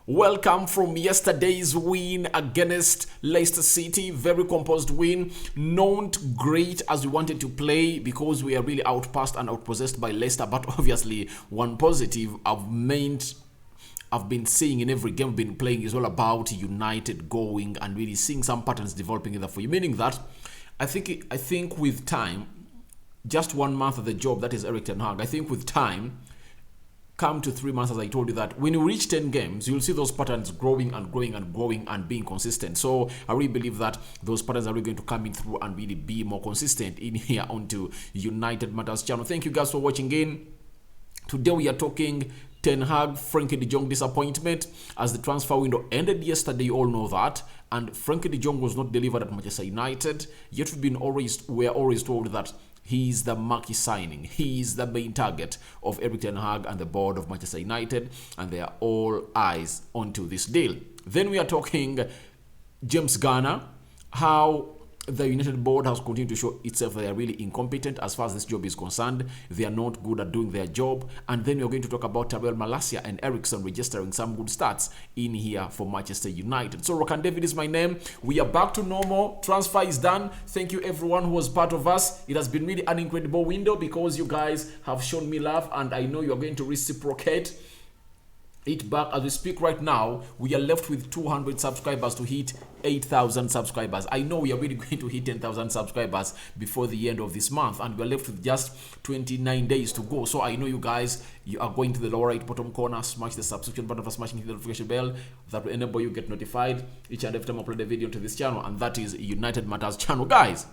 Welcome from yesterday's win against Leicester City. Very composed win. Not great as we wanted to play because we are really outpassed and outpossessed by Leicester. But obviously, one positive I've been seeing in every game I've been playing is all about United going and really seeing some patterns developing in the for you. Meaning that I think with time, just 1 month of the job, that is Erik ten Hag. I think with time, come to 3 months, as I told you, that when you reach 10 games, you'll see those patterns growing and growing and growing and being consistent. So I really believe that those patterns are really going to come in through and really be more consistent in here onto United Matters channel. Thank you guys for watching in. Today we are talking Ten Hag, Frenkie De Jong disappointment as the transfer window ended yesterday. You all know that, and Frenkie De Jong was not delivered at Manchester United. Yet we're always told that he is the marquee signing. He is the main target of Erik ten Hag and the board of Manchester United, and they are all eyes onto this deal. Then we are talking James Garner, how the United board has continued to show itself they are really incompetent as far as this job is concerned. They are not good at doing their job. And then we're going to talk about Malacia and Eriksen registering some good stats in here for Manchester United. So Rokan David is my name. We are back to normal. Transfer is done. Thank you everyone who was part of us. It has been really an incredible window because you guys have shown me love, and I know you're going to reciprocate it back. As we speak right now, we are left with 200 subscribers to hit 8,000 subscribers. I know we are really going to hit 10,000 subscribers before the end of this month, and we are left with just 29 days to go. So I know you guys, you are going to the lower right bottom corner, smash the subscription button for smashing the notification bell. That will enable you get notified each and every time I upload a video to this channel, and that is United Matters channel. Guys,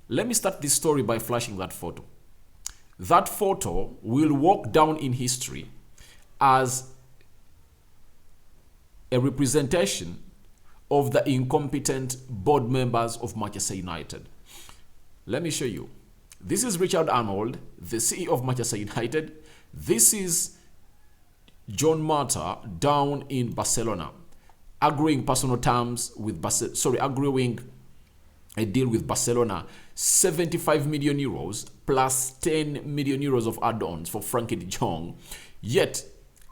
let me start this story by flashing that photo. That photo will walk down in history as a representation of the incompetent board members of Manchester United. Let me show you. This is Richard Arnold, the CEO of Manchester United. This is John Mata down in Barcelona, agreeing personal terms with agreeing a deal with Barcelona, 75 million euros plus 10 million euros of add-ons for Frenkie De Jong. Yet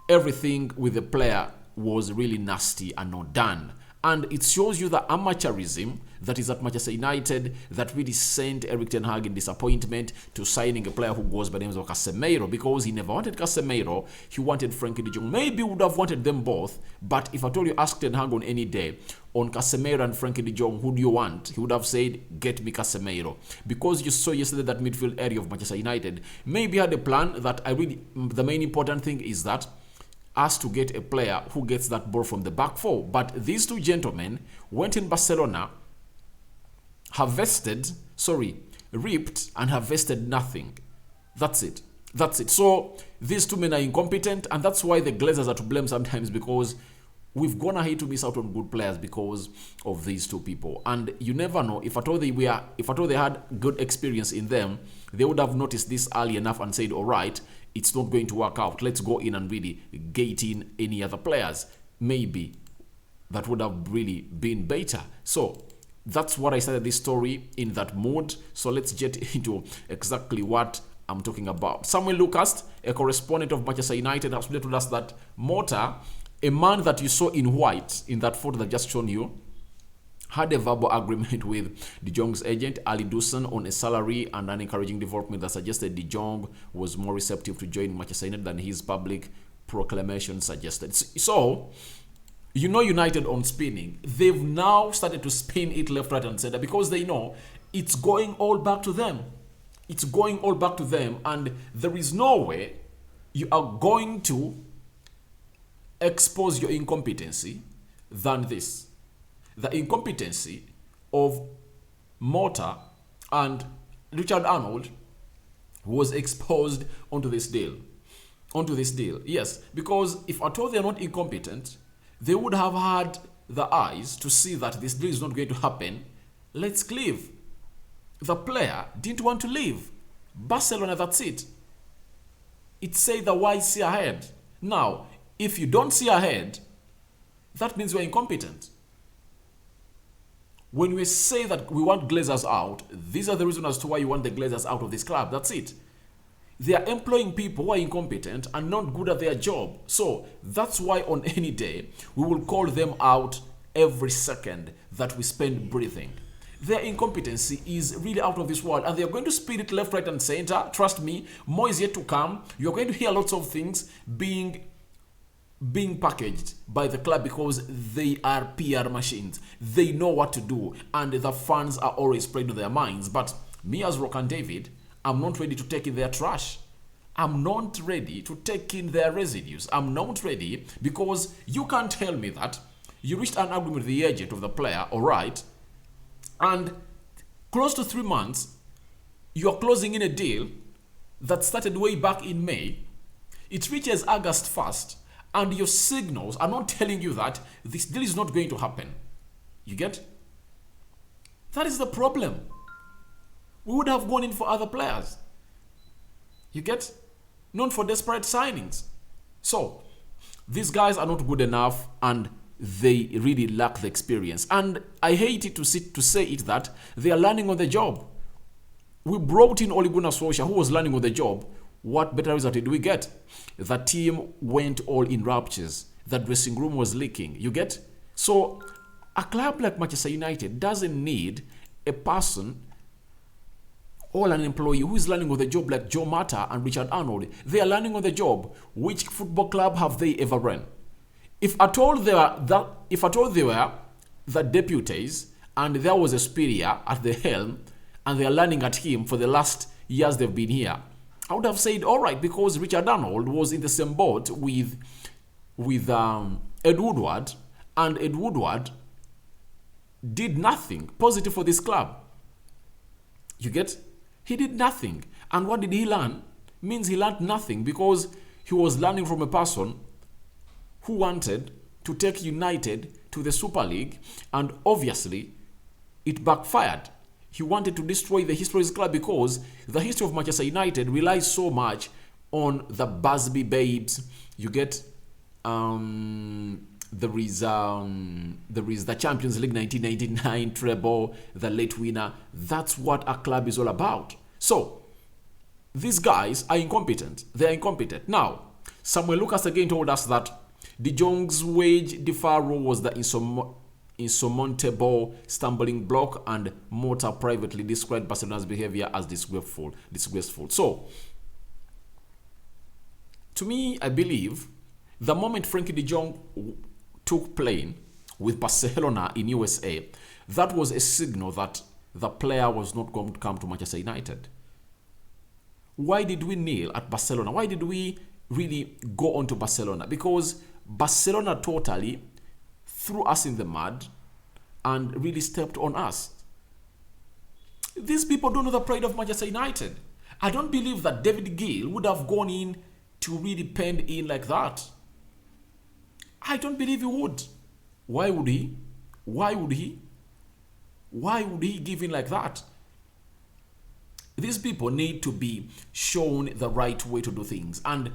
everything with the player was really nasty and not done. And it shows you the amateurism that is at Manchester United that really sent Erik ten Hag in disappointment to signing a player who goes by the name of Casemiro, because he never wanted Casemiro, he wanted Frenkie De Jong. Maybe would have wanted them both, but if I told you ask ten Hag on any day, on Casemiro and Frenkie De Jong, who do you want? He would have said, get me Casemiro. Because you saw yesterday that midfield area of Manchester United, maybe had a plan that the main important thing is that us to get a player who gets that ball from the back four. But these two gentlemen went in Barcelona, ripped and harvested nothing. That's it. So these two men are incompetent, and that's why the Glazers are to blame sometimes, because we've gone ahead to miss out on good players because of these two people. And you never know, if at all they had good experience in them, they would have noticed this early enough and said, all right, it's not going to work out. Let's go in and really gate in any other players. Maybe that would have really been better. So that's what I started this story in that mood. So let's get into exactly what I'm talking about. Samuel Lucas, a correspondent of Manchester United, has told us that Mota, a man that you saw in white in that photo that I've just shown you, had a verbal agreement with De Jong's agent, Ali Dawson, on a salary and an encouraging development that suggested De Jong was more receptive to join Manchester United than his public proclamation suggested. So, you know United on spinning. They've now started to spin it left, right, and center because they know it's going all back to them. It's going all back to them, and there is no way you are going to expose your incompetency than this. The incompetency of Mota and Richard Arnold was exposed onto this deal. Yes, because if at all they are not incompetent, they would have had the eyes to see that this deal is not going to happen. Let's leave. The player didn't want to leave. Barcelona, that's it. It said the why see ahead. Now, if you don't see ahead, that means you're incompetent. When we say that we want Glazers out, these are the reasons as to why you want the Glazers out of this club. That's it. They are employing people who are incompetent and not good at their job. So that's why on any day, we will call them out every second that we spend breathing. Their incompetency is really out of this world, and they are going to speed it left, right, and center. Trust me, more is yet to come. You're going to hear lots of things being packaged by the club because they are PR machines. They know what to do, and the fans are always playing to their minds. But me as Rock and David, I'm not ready to take in their trash. I'm not ready to take in their residues. I'm not ready because you can't tell me that you reached an agreement with the agent of the player, all right, and close to 3 months, you're closing in a deal that started way back in May. It reaches August 1st, and your signals are not telling you that this deal is not going to happen. You get? That is the problem. We would have gone in for other players. You get? Not for desperate signings. So, these guys are not good enough, and they really lack the experience. And I hate it to say it that they are learning on the job. We brought in Ole Gunnar Solskjaer, who was learning on the job. What better result did we get? The team went all in raptures. The dressing room was leaking. You get? So, a club like Manchester United doesn't need a person or an employee who is learning on the job like Joe Mata and Richard Arnold. They are learning on the job. Which football club have they ever run? If at all they were the deputies and there was a superior at the helm and they are learning at him for the last years they've been here, I would have said all right, because Richard Arnold was in the same boat with Ed Woodward, and Ed Woodward did nothing positive for this club. You get? He did nothing. And what did he learn? Means he learned nothing, because he was learning from a person who wanted to take United to the Super League, and obviously it backfired. He wanted to destroy the history of his club because the history of Manchester United relies so much on the Busby babes. You get? There is the Champions League 1999 treble, the late winner. That's what a club is all about. So these guys are incompetent. They are incompetent. Now, Samuel Lucas again told us that De Jong's wage deferral was the insurmountable stumbling block, and Mota privately described Barcelona's behavior as disgraceful. So, to me, I believe the moment Frenkie De Jong took plane with Barcelona in USA, that was a signal that the player was not going to come to Manchester United. Why did we kneel at Barcelona? Why did we really go on to Barcelona? Because Barcelona totally threw us in the mud and really stepped on us. These people don't know the pride of Manchester United. I don't believe that David Gill would have gone in to really pen in like that. I don't believe he would. Why would he? Why would he? Why would he give in like that? These people need to be shown the right way to do things. And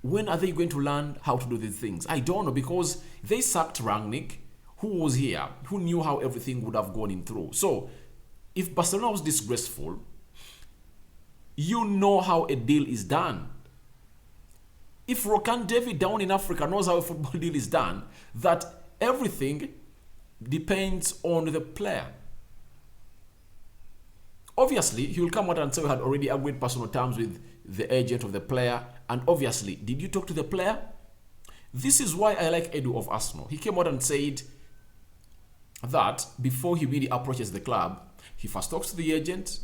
when are they going to learn how to do these things? I don't know, because they sacked Rangnick, who was here, who knew how everything would have gone in through. So, if Barcelona was disgraceful, you know how a deal is done. If Rokan David down in Africa knows how a football deal is done, that everything depends on the player. Obviously, he will come out and say we had already agreed personal terms with the agent of the player. And obviously, did you talk to the player? This is why I like Edu of Arsenal. He came out and said that before he really approaches the club, he first talks to the agent,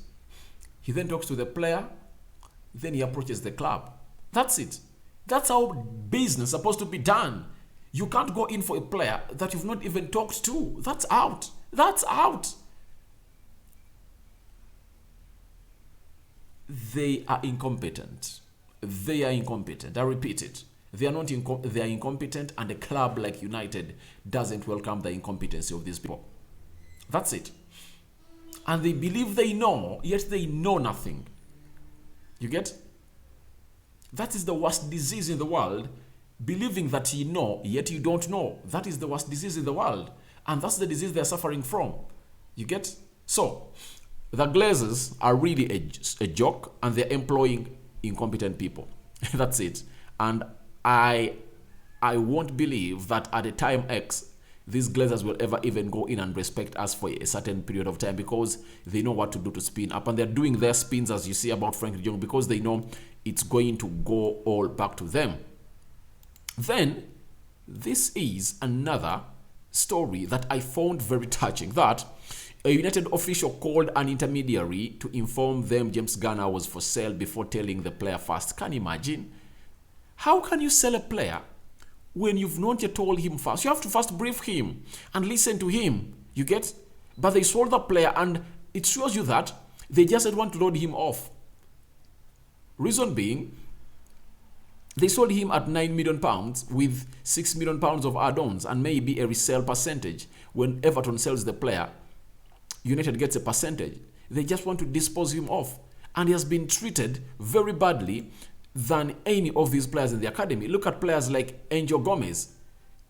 he then talks to the player, then he approaches the club. That's it. That's how business is supposed to be done. You can't go in for a player that you've not even talked to. That's out. That's out. They are incompetent. They are incompetent. I repeat it. They are not. They are incompetent, and a club like United doesn't welcome the incompetency of these people. That's it. And they believe they know, yet they know nothing. You get? That is the worst disease in the world. Believing that you know, yet you don't know. That is the worst disease in the world. And that's the disease they're suffering from. You get? So, the Glazers are really a joke, and they're employing incompetent people. That's it. And I won't believe that at a time X, these Glazers will ever even go in and respect us for a certain period of time, because they know what to do to spin up. And they're doing their spins, as you see about Frenkie De Jong, because they know it's going to go all back to them. Then, this is another story that I found very touching, that a United official called an intermediary to inform them James Garner was for sale before telling the player first. Can you imagine? How can you sell a player when you've not yet told him first? You have to first brief him and listen to him. You get? But they sold the player, and it shows you that they just didn't want to load him off. Reason being, they sold him at £9 million with £6 million of add-ons and maybe a resale percentage. When Everton sells the player, United gets a percentage. They just want to dispose him off. And he has been treated very badly than any of these players in the academy. Look at players like Angel Gomez.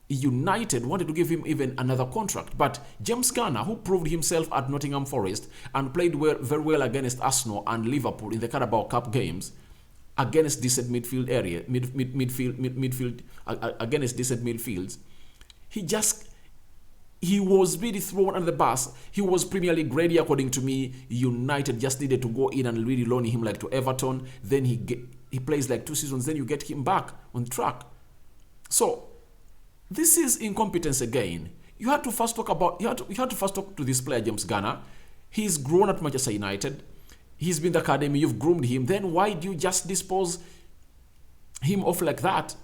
United wanted to give him even another contract. But James Garner, who proved himself at Nottingham Forest and played very well against Arsenal and Liverpool in the Carabao Cup games, against decent midfield area, midfield against decent midfields, he was really thrown under the bus. He was Premier League ready, according to me. United just needed to go in and really loan him like to Everton. Then he plays like 2 seasons. Then you get him back on track. So this is incompetence again. You had to first talk to this player, James Garner. He's grown at Manchester United. He's been in the academy. You've groomed him. Then why do you just dispose him off like that?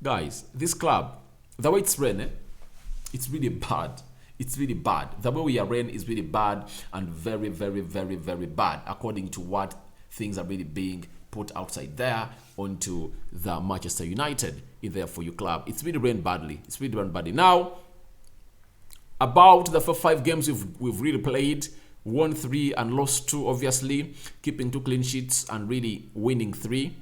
Guys, this club, the way it's run, it's really bad. It's really bad. The way we are ran is really bad, and very, very, very, very bad, according to what things are really being put outside there onto the Manchester United in there for you club. It's really ran badly. It's really run badly. Now, about the 5 games we've really played, won 3 and lost 2, obviously, keeping 2 clean sheets and really winning 3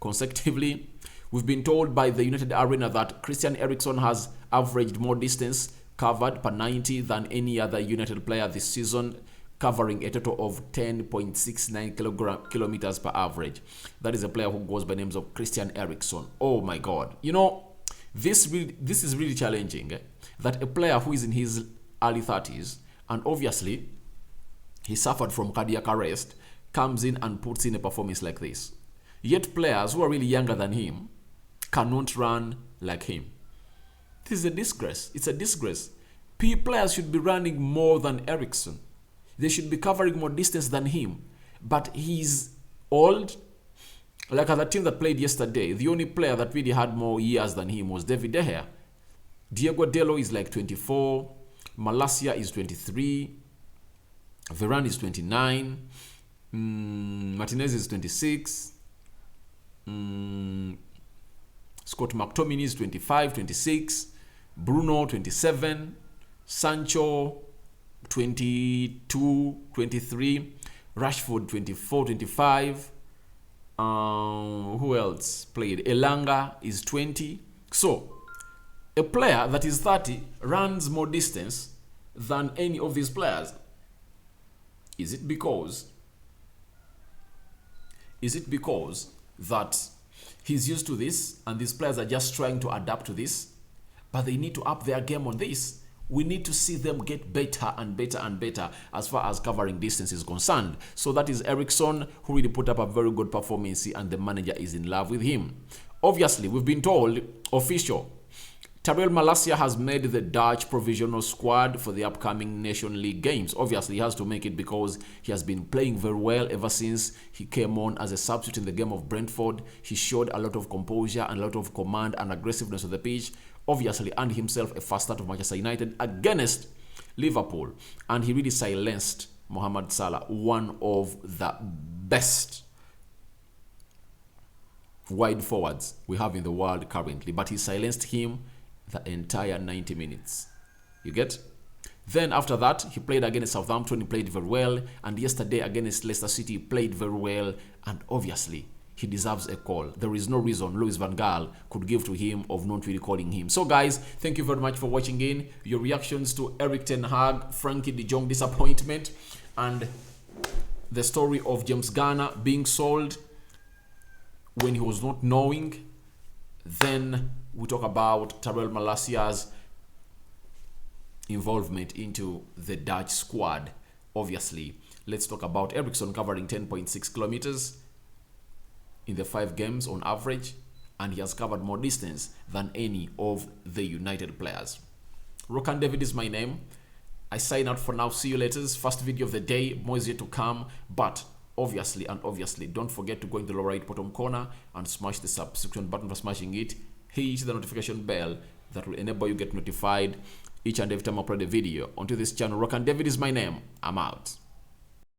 consecutively. We've been told by the United Arena that Christian Eriksen has averaged more distance covered per 90 than any other United player this season, covering a total of 10.69 kilometers per average. That is a player who goes by names of Christian Eriksen. Oh my God. You know, this is really challenging, that a player who is in his early 30s, and obviously he suffered from cardiac arrest, comes in and puts in a performance like this. Yet players who are really younger than him cannot run like him. This is a disgrace. It's a disgrace. Players should be running more than Eriksen. They should be covering more distance than him. But he's old. Like the team that played yesterday, the only player that really had more years than him was David De Gea. Diego Dello is like 24. Malacia is 23. Varane is 29. Martinez is 26. Scott McTominay is 25, 26. Bruno, 27. Sancho, 22, 23. Rashford, 24, 25. Who else played? Elanga is 20. So, a player that is 30 runs more distance than any of these players. Is it because that he's used to this and these players are just trying to adapt to this? But they need to up their game on this. We need to see them get better and better and better as far as covering distance is concerned. So that is Eriksen, who really put up a very good performance, and the manager is in love with him. Obviously, we've been told, official, Tyrell Malacia has made the Dutch provisional squad for the upcoming Nation League games. Obviously, he has to make it because he has been playing very well ever since he came on as a substitute in the game of Brentford. He showed a lot of composure and a lot of command and aggressiveness on the pitch. Obviously, earned himself a first start of Manchester United against Liverpool. And he really silenced Mohamed Salah, one of the best wide forwards we have in the world currently. But he silenced him the entire 90 minutes. You get? Then after that, he played against Southampton. He played very well. And yesterday against Leicester City, he played very well. And obviously, he deserves a call. There is no reason Louis van Gaal could give to him of not really calling him. So guys, thank you very much for watching in. Your reactions to Erik ten Hag, Frenkie De Jong disappointment, and the story of James Garner being sold when he was not knowing. Then we talk about Tyrell Malacia's involvement into the Dutch squad. Obviously, let's talk about Eriksen covering 10.6 kilometers in the 5 games on average, and he has covered more distance than any of the United players. Rokan David is my name. I sign out for now. See you later. First video of the day, more is yet to come, but obviously don't forget to go in the lower right bottom corner and smash the subscription button. For smashing it, hit the notification bell that will enable you get notified each and every time I upload a video onto this channel. Rokan David is my name. I'm out.